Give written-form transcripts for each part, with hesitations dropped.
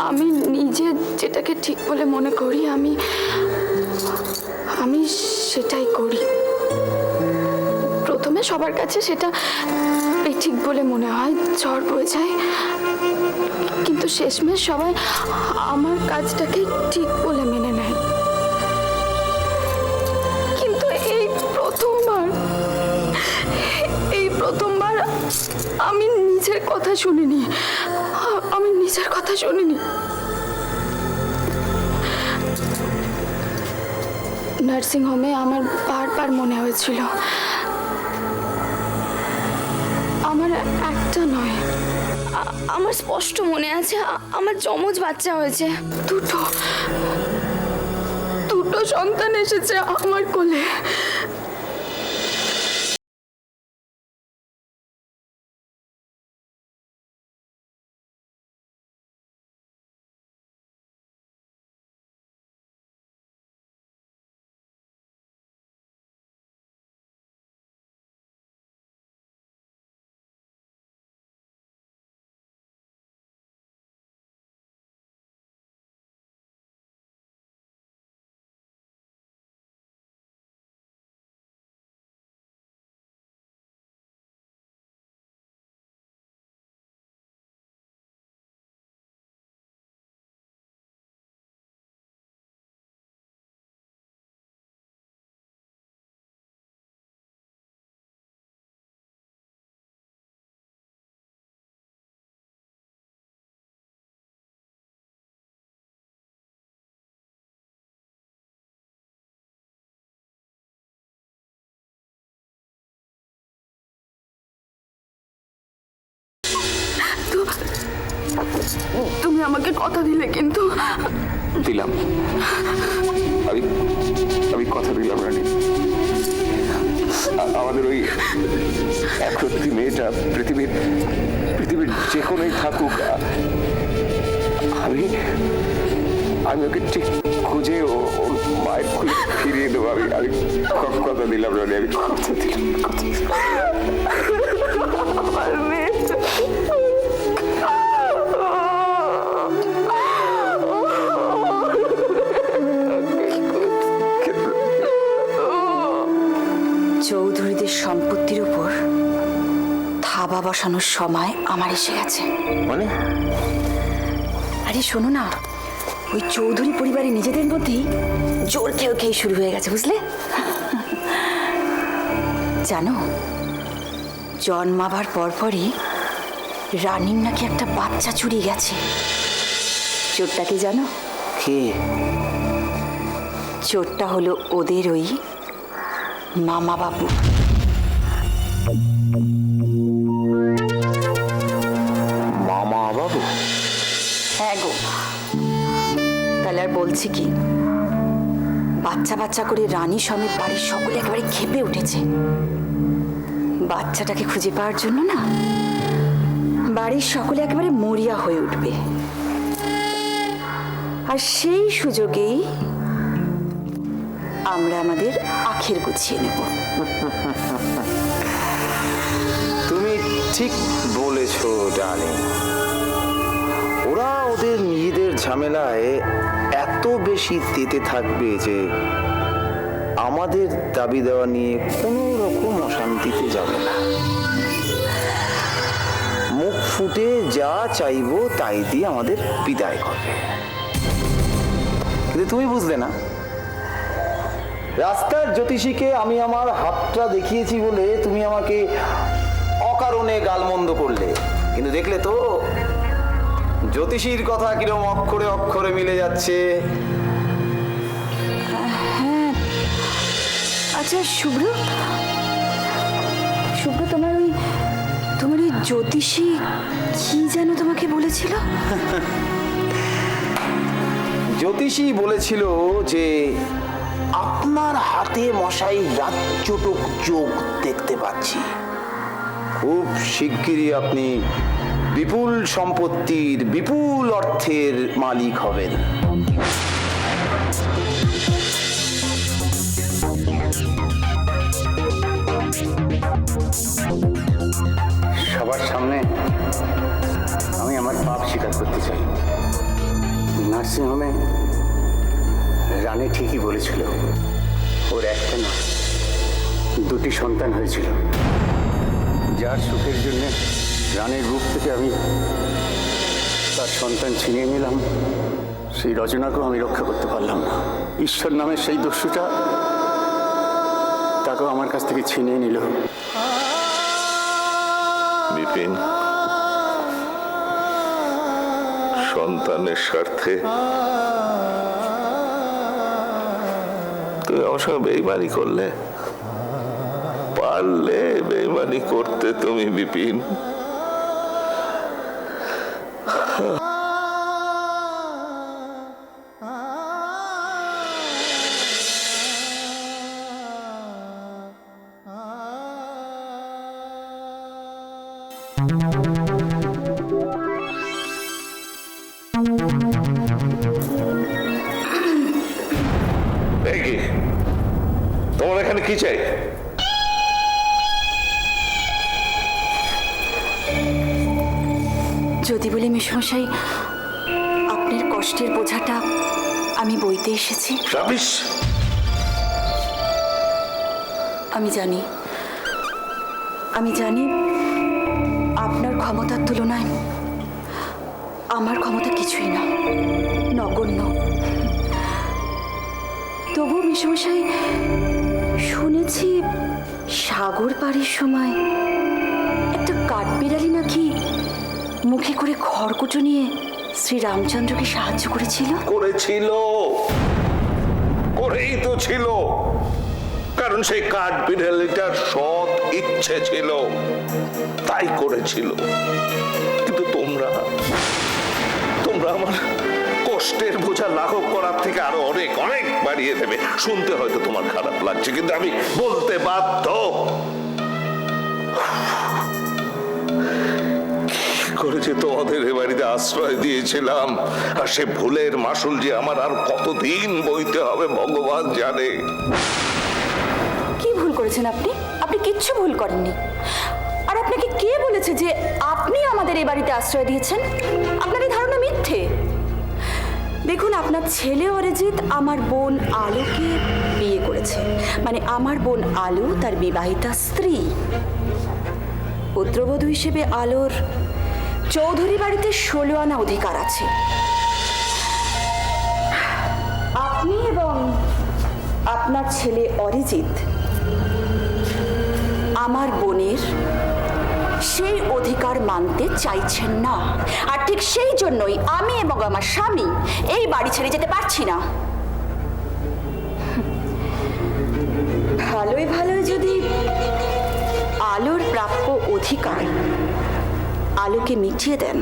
আমি নিজে যেটাকে ঠিক বলে মনে করি আমি সেটাই করি। প্রথমে সবার কাছে সেটা ঠিক বলে মনে হয়, ঝড় বয়ে যায়, কিন্তু শেষমেশ সবাই আমার কাজটাকে ঠিক বলে মেনে নেয়। কিন্তু এই প্রথমবার আমি নিজের কথা শুনিনি। নার্সিং হোমে আমার বারবার মনে হয়েছিল আমার একটা নয়, আমার স্পষ্ট মনে আছে আমার যমজ বাচ্চা হয়েছে। দুটো সন্তান এসেছে আমার কোলে। তুমি আমাকে কথা দিলে, কিন্তু দিলাম। আমি কথা দিলাম রানী, আমাদের ওই একরত্তি মেয়েটা পৃথিবীর যে কোনোই থাকুক, আমি ওকে ঠিক খুঁজে ওর মায়ের খুঁজে ফিরিয়ে দেবো। আমি কথা দিলাম রানী, আমি কথা দিলাম। আমার মেয়েটা চৌধুরীদের সম্পত্তির উপর থাবা বসানোর সময় আমার এসে গেছে। মানে? আরে শোনো না, ওই চৌধুরী পরিবারের নিজেদের মধ্যেই জোর খেয়ে শুরু হয়ে গেছে, বুঝলে? জানো, জন্মাবার পরপরই রানীর নাকি একটা বাচ্চা চুরি গেছে। চোরটা কি জানো? কে? চোরটা হলো ওদের ওই মামা বাবু। মামা বাবু? হ্যাঁ গো, তাহলে আর বলছি কি, বাচ্চা করে রানী সমেত বাড়ির সকলে একেবারে ক্ষেপে উঠেছে। বাচ্চাটাকে খুঁজে পাওয়ার জন্য না বাড়ির সকলে একেবারে মরিয়া হয়ে উঠবে, আর সেই সুযোগেই আমরা আমাদের আখের গুছিয়ে নেব। তুমি ঠিক বলেছ রানী, ওরা ওদের নিজেদের ঝামেলায় এত বেশি তেতে থাকবে যে আমাদের দাবি দেওয়া নিয়ে কোনো রকম অশান্তিতে যাবে না। মুখ ফুটে যা চাইবো তাই দিয়ে আমাদের বিদায় করবে। কিন্তু তুমি বুঝলে না, রাস্তার জ্যোতিষীকে আমি আমার হাতটা দেখিয়েছি বলে তুমি আমাকে অকারণে গালমন্দ করলে, কিন্তু দেখলে তো জ্যোতিষীর কথা কিরকম অক্ষরে অক্ষরে মিলে যাচ্ছে। আচ্ছা শুভ্র, তোমার ওই জ্যোতিষী কি যেন তোমাকে বলেছিল? জ্যোতিষী বলেছিল যে আপনার হাতে মশাই রাজ্যটুক চোখ দেখতে পাচ্ছি, খুব শিগগিরই আপনি বিপুল সম্পত্তির বিপুল অর্থের মালিক হবেন। সবার সামনে আমি আমার পাপ স্বীকার করতে চাই। নার্সিংহোমে রানী ঠিকই বলেছিল, ওর একটা না দুটি সন্তান হয়েছিল। যার সুখের জন্য রানীর বুক থেকে আমি তার সন্তান ছিনিয়ে নিলাম, সেই রচনাকেও আমি রক্ষা করতে পারলাম না। ঈশ্বর নামের সেই দস্যুটা তাকেও আমার কাছ থেকে ছিনিয়ে নিল। বিপিন, সন্তানের স্বার্থে তুমি আমার সঙ্গে বেইমানি করলে। পারলে বেইমানি করতে তুমি বিপিন। এই কি, তোমার এখানে কি চাই? যদি বলি মেশমশাই, আপনার কষ্টের বোঝাটা আমি বইতে এসেছি। রাবিশ! আমি জানি আপনার ক্ষমতার তুলনায় আমার ক্ষমতা কিছুই না, নগণ্য। তবু মেশমশাই, শুনেছি সাগর পাড়ের সময় একটা কাঠবিড়ালি নাকি মুখে করে খড়কুটো নিয়ে শ্রীরামচন্দ্রকে সাহায্য করেছিল। করেই তো ছিল, কারণ সেই কাঠ বিড়ালিটার সৎ ইচ্ছে ছিল, তাই করেছিল। কিন্তু তোমরা আমার কষ্টের বোঝা লাঘব করার থেকে আরো অনেক অনেক বাড়িয়ে দেবে। শুনতে হয়তো তোমার খারাপ লাগছে, কিন্তু আমি বলতে বাধ্য। করেছে তোমাদের এ বাড়িতে আশ্রয় দিয়েছিলাম, আর সে ভুলের মাসুল যে আমার আর কতদিন বইতে হবে ভগবান জানে। কি ভুল করেছেন আপনি? আপনি কিচ্ছু ভুল করেননি। আর আপনাকে কে বলেছে যে আপনি আমাদের এই বাড়িতে আশ্রয় দিয়েছেন? আপনার এই ধারণা মিথ্যে। দেখুন, আপনার ছেলে অরিজিৎ আমার বোন আলোকে বিয়ে করেছে, মানে আমার বোন আলো তার বিবাহিতা স্ত্রী। পুত্রবধূ হিসেবে আলোর চৌধুরী বাড়িতে 16 আনা অধিকার আছে। আপনি এবং আপনার ছেলে অরিজিৎ আমার বোনের সেই অধিকার মানতে চাইছেন না, আর ঠিক সেই জন্যই আমি এবং আমার স্বামী এই বাড়ি ছেড়ে যেতে পারছি না। ভালোই ভালোই যদি আলোর প্রাপ্য অধিকার আলোকে মিটিয়ে দেন,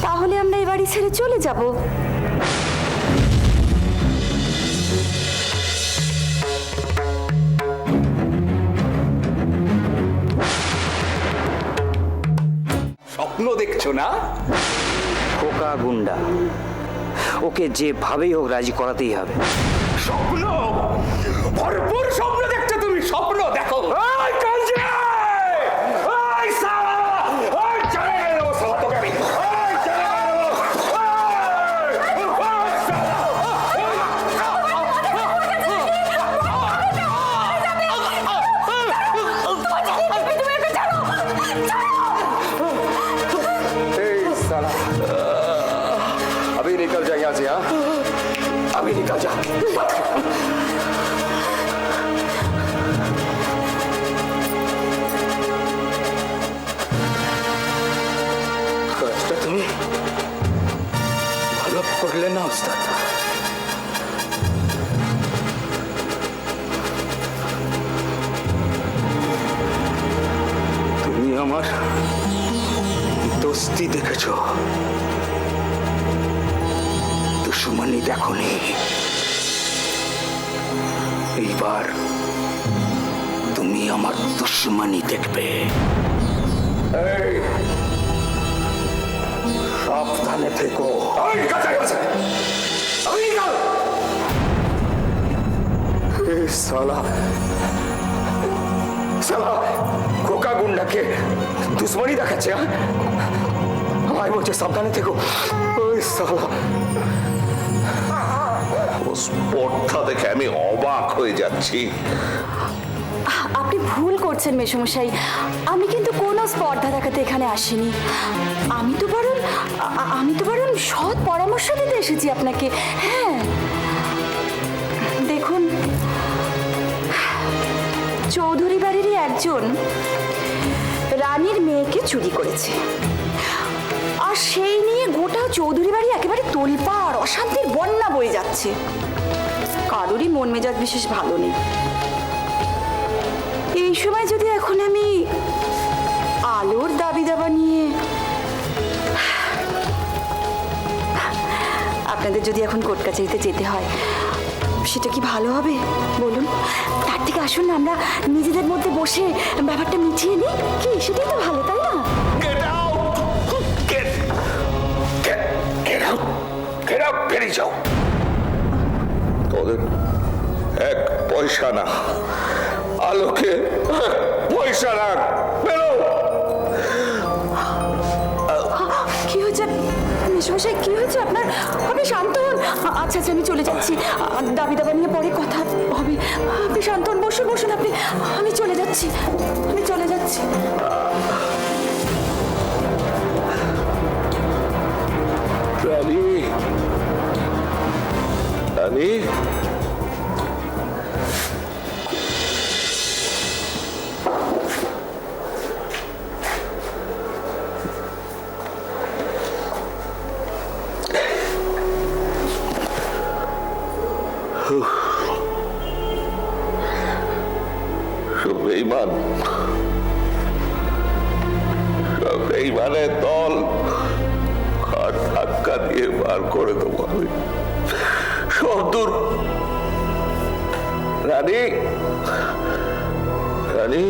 তাহলে আমরা এই বাড়ি ছেড়ে চলে যাব। স্বপ্ন দেখছো না? খোকা গুন্ডা, ওকে যেভাবেই হোক রাজি করাতেই হবে। স্বপ্ন, ভরপুর স্বপ্ন দেখছো তুমি। স্বপ্ন দেখো। এই কালজি! এই সালা! এই চলে গেল সালা তোকে আমি। এই চলে গেল! এই সালা! আমার দোস্তি দেখেছ, দুশ্মনী দেখনি। এইবার তুমি আমার দুশ্মনী দেখবে। এই, সাবধানে থেকো। সালা সালা খোকা গুন্ডাকে দুশ্মনী দেখাচ্ছে। আমায় বলছে সাবধানে থেকো। ওই সালা ও স্পর্ধা দেখে আমি অবাক হয়ে যাচ্ছি। আপনি ভুল করছেন মেসমশাই, আমি কিন্তু কোনো স্পর্ধা দেখাতে এখানে আসিনি। আমি তো বরং সৎ পরামর্শ দিতে এসেছি আপনাকে। হ্যাঁ, দেখুন, চৌধুরী বাড়িরই একজন রানীর মেয়েকে চুরি করেছে, আর সেই নিয়ে গোটা চৌধুরী বাড়ি একেবারে তোলপাড়, অশান্তির বন্যা বয়ে যাচ্ছে। কারোরই মন মেজাজ বিশেষ ভালো নেই। এই সময় যদি এখন আমি আলোর দাবি দাবা নিয়ে আপনাদের যদি এখন কোর্ট কাছারিতে যেতে হয়, সেটা কি ভালো হবে বলুন? তার থেকে আসুন না আমরা নিজেদের মধ্যে বসে ব্যাপারটা মিটিয়ে নিই, কি সেটাই তো ভালো, তাই না? Get out! Get out! বেরিয়ে যাও। তোদের এক পয়সা না, আলোকে পয়সা না। বেরো। কি হয়েছে মেসমশাই, কি হয়েছে আপনার? আপনি শান্ত হন। আচ্ছা আচ্ছা, আমি চলে যাচ্ছি। দাবি দাবা নিয়ে পরে কথা হবে। আপনি শান্ত হন, বসুন বসুন আপনি। আমি চলে যাচ্ছি। রানী, রানী, বেঈমান, বেঈমানের দল আর ধাক্কা দিয়ে বার করে দেবো আমি সব দূর। রানী, রানী,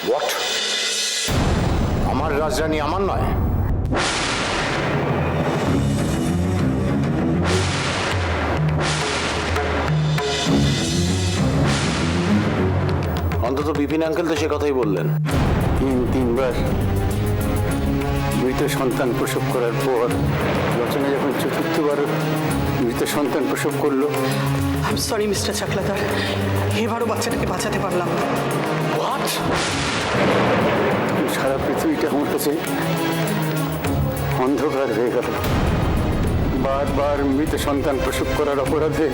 হোয়াট? আমার রাজধানী আমার নয়? অন্তত বিপিন আঙ্কেল তো সে কথাই বললেন। তিনবার মৃত সন্তান প্রসব করার পর রচনা যখন চতুর্থবার মৃত সন্তান প্রসব করলো। I am sorry mister Chakladar, এবারও বাচ্চাটাকে বাঁচাতে পারলাম না। হোয়াট? সারা পৃথিবীটা আমার কাছে অন্ধকার হয়ে গেল। বারবার মৃত সন্তান প্রসব করার অপরাধে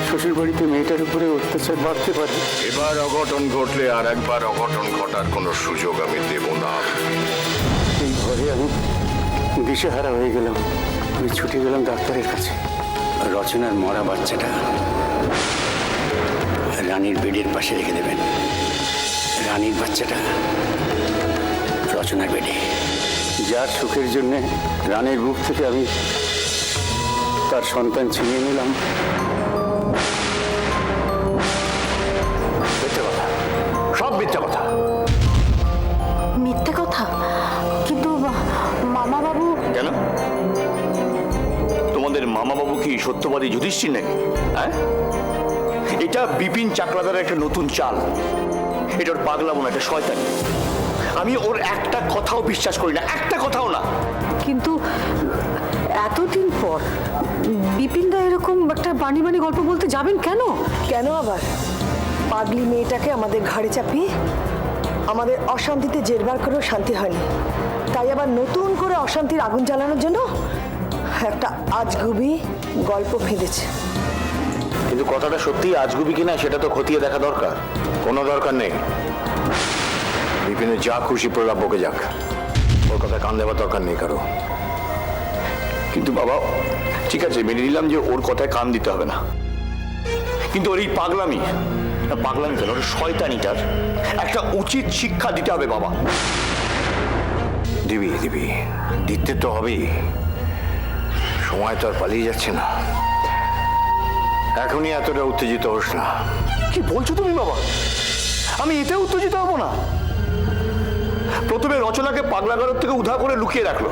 শ্বশুর বাড়িতে মেয়েটার উপরে অত্যাচার বাড়তে পারে। এবার অঘটন ঘটলে আর একবার অঘটন ঘটার কোনো সুযোগ আমি দেব না। এই ঘরে আমি দিশেহারা হয়ে গেলাম। আমি ছুটে গেলাম ডাক্তারের কাছে। রচনার মরা বাচ্চাটা রানীর বেডের পাশে রেখে দেবেন। রানীর বাচ্চাটা রচনার বেডে। যার সুখের জন্যে রানীর বুক থেকে আমি তার সন্তান ছিনিয়ে নিলাম। মিথ্যে কথা, সব মিথ্যে কথা। মিথ্যে কথা? কিন্তু মামা বাবু। কেন? তোমাদের মামা বাবু কি সত্যবাদী যুধিষ্ঠির নাকি? হ্যাঁ, এটা বিপিন চাকলাদারের একটা নতুন চাল। এটা ওর পাগলামো না, এটা শয়তানি। আমি ওর একটা কথাও বিশ্বাস করি না, একটা কথাও না। কিন্তু এতদিন পর বিপিনদা এরকম একটা বাণী গল্প বলতে যাবেন কেন? কেন আবার? পাগলি মেয়েটাকে আমাদের ঘাড়ে চাপিয়ে আমাদের অশান্তিতে জেরবার করেও শান্তি হয়নি, তাই আবার নতুন করে অশান্তির আগুন জ্বালানোর জন্য একটা আজগুবি গল্প ফেঁদেছে। কিন্তু কথাটা সত্যি আজগুবি কিনা সেটা তো খতিয়ে দেখা দরকার। কোনো দরকার নেই, বিপিনের যা খুশি প্রলাপ বকে যাক, ওর কথা কান দেওয়ার দরকার নেই কারো। কিন্তু বাবা, ঠিক আছে মেনে নিলাম যে ওর কথায় কান দিতে হবে না, কিন্তু ওর এই পাগলামি কেন, ওর শয়তানিটার একটা উচিত শিক্ষা দিতে হবে বাবা। দিবি দিতে তো হবেই, সময় তো আর পালিয়ে যাচ্ছে না। এখনই এতটা উত্তেজিত হোস না। কি বলছো তুমি বাবা? আমি এতে উত্তেজিত হব না? প্রথমে রচনাকে পাগলাগারদ থেকে উদ্ধার করে লুকিয়ে রাখলো,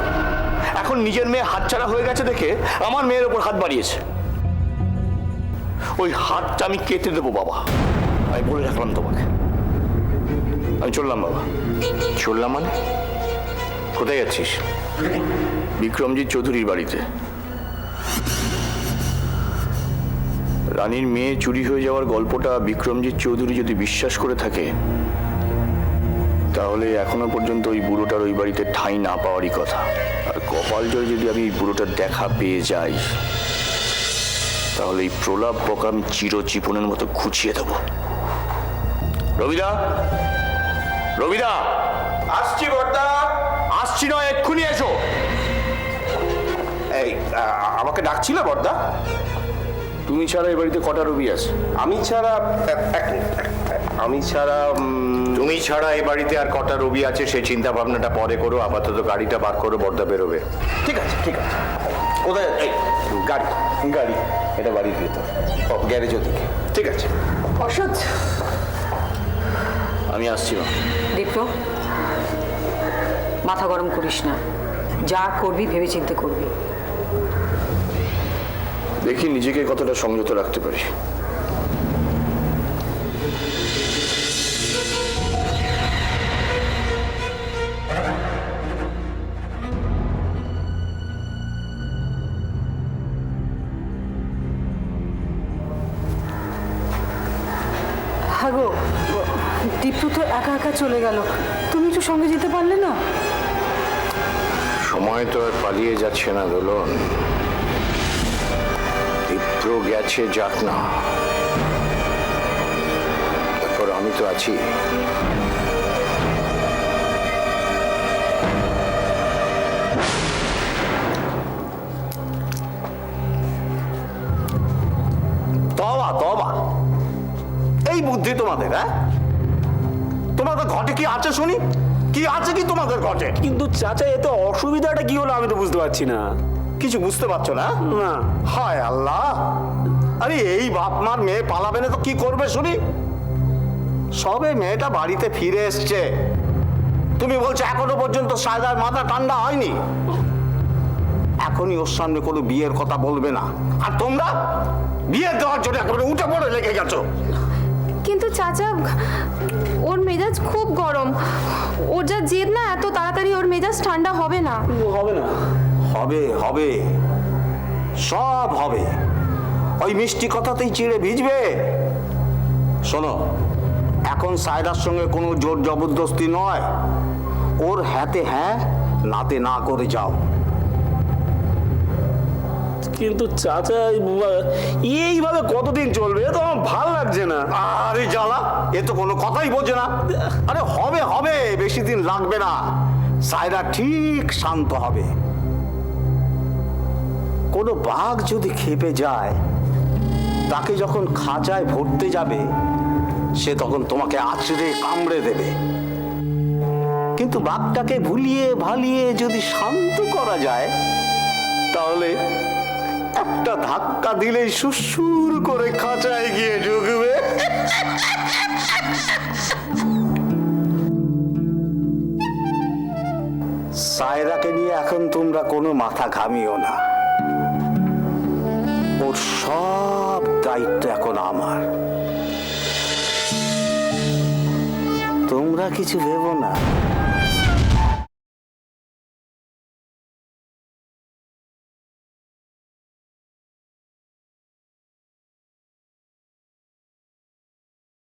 এখন নিজের মেয়ে হাতছাড়া হয়ে গেছে দেখে আমার মেয়ের ওপর হাত বাড়িয়েছে। ওই হাতটা আমি কেটে দেবো বাবা, আমি বলে রাখলাম তোমাকে। আমি চললাম বাবা। চললাম মানে? কোথায় যাচ্ছিস? বিক্রমজিৎ চৌধুরীর বাড়িতে। রানীর মেয়ে চুরি হয়ে যাওয়ার গল্পটা বিক্রমজিৎ চৌধুরী যদি বিশ্বাস করে থাকে, তাহলে এখনো পর্যন্ত ওই বুড়োটার ওই বাড়িতে ঠাঁই না পাওয়ারই কথা। আর কপাল জয় যদি আমি এই বুড়োটার দেখা পেয়ে যাই, তাহলে এই প্রলাপ বকা আমি চিরজীবনের মতো খুঁচিয়ে দেব। রবিদা, আসছি বর্দা। আসছি নয়, এক্ষুনি এসো। এই আমাকে ডাকছিলে বর্দা? তুমি ছাড়া এই বাড়িতে কটা রবি আছে? আমি ছাড়া তুমি ছাড়া এই বাড়িতে আর কটা রবি আছে সেই চিন্তা ভাবনাটা পরে করো। আপাতত গাড়িটা বার করো, বর্দা বেরোবে। ঠিক আছে। কোথায়? এই গাড়ি এটা বাড়ির ভিতর, গ্যারেজের দিকে। ঠিক আছে। অসহ্য। আমি আসছি না। দীপ্ত, মাথা গরম করিস না, যা করবি ভেবেচিন্তে করবি। দেখি নিজেকে কতটা সংযত রাখতে পারি। হ্যাঁ গো, দীপ্ত তো একা একা চলে গেল, তুমি একটু সঙ্গে যেতে পারলে না? সময় তো আর পালিয়ে যাচ্ছে না দোলন। দীপ্ত গেছে, যাক না, তারপর আমি তো আছি। তবা এই বুদ্ধি তোমাদের? হ্যাঁ, তোমাদের ঘটে কি আছে শুনি? কি আছে কি তোমাদের ঘটে? কিন্তু চাচা, এতে অসুবিধাটা কি হলো আমি তো বুঝতে পারছি না। কিছু বুঝতে পারছো না? না। হায় আল্লাহ, আরে এই বাপ মার মেয়ে পালাবে না তো কি করবে শুনি? সবে মেয়েটা বাড়িতে ফিরে এসছে, তুমি বলছো এখনো পর্যন্ত সায়দার মাথা ঠান্ডা হয়নি। এখনই ওর সামনে কোনো বিয়ের কথা বলবে না, আর তোমরা বিয়ে দেওয়ার জন্য একেবারে উঠে পড়ে লেগে গেছো। কিন্তু চাচা, ওর মেজাজ খুব গরম, ওর যা জেদ না, এত তাড়াতাড়ি ওর মেজাজ ঠান্ডা হবে না। হবে না? হবে, সব হবে। ওই মিষ্টি কথাতেই চিড়ে ভিজবে। শোনো, এখন সায়দার সঙ্গে কোনো জোর জবরদস্তি নয়, ওর হ্যাঁতে হ্যাঁ নাতে না করে যাও। কিন্তু চাচা, এইভাবে কতদিন চলবে? এ তো আমার ভাল লাগছে না। আরে জ্বালা, এ তো কোনো কথাই বোঝে না। আরে হবে, বেশি দিন লাগবে না, সায়দা ঠিক শান্ত হবে। কোনো বাঘ যদি খেপে যায়, তাকে যখন খাঁচায় ভরতে যাবে, সে তখন তোমাকে আছড়ে কামড়ে দেবে। কিন্তু বাঘটাকে ভুলিয়ে ভালিয়ে যদি শান্ত করা যায়, তাহলে একটা ধাক্কা দিলেই সুসুর করে খাঁচায় গিয়ে ঢুকবে। সায়রাকে নিয়ে এখন তোমরা কোনো মাথা ঘামিও না, ওর সব দায়িত্ব এখন আমার। তোমরা কিছু ভেবো না।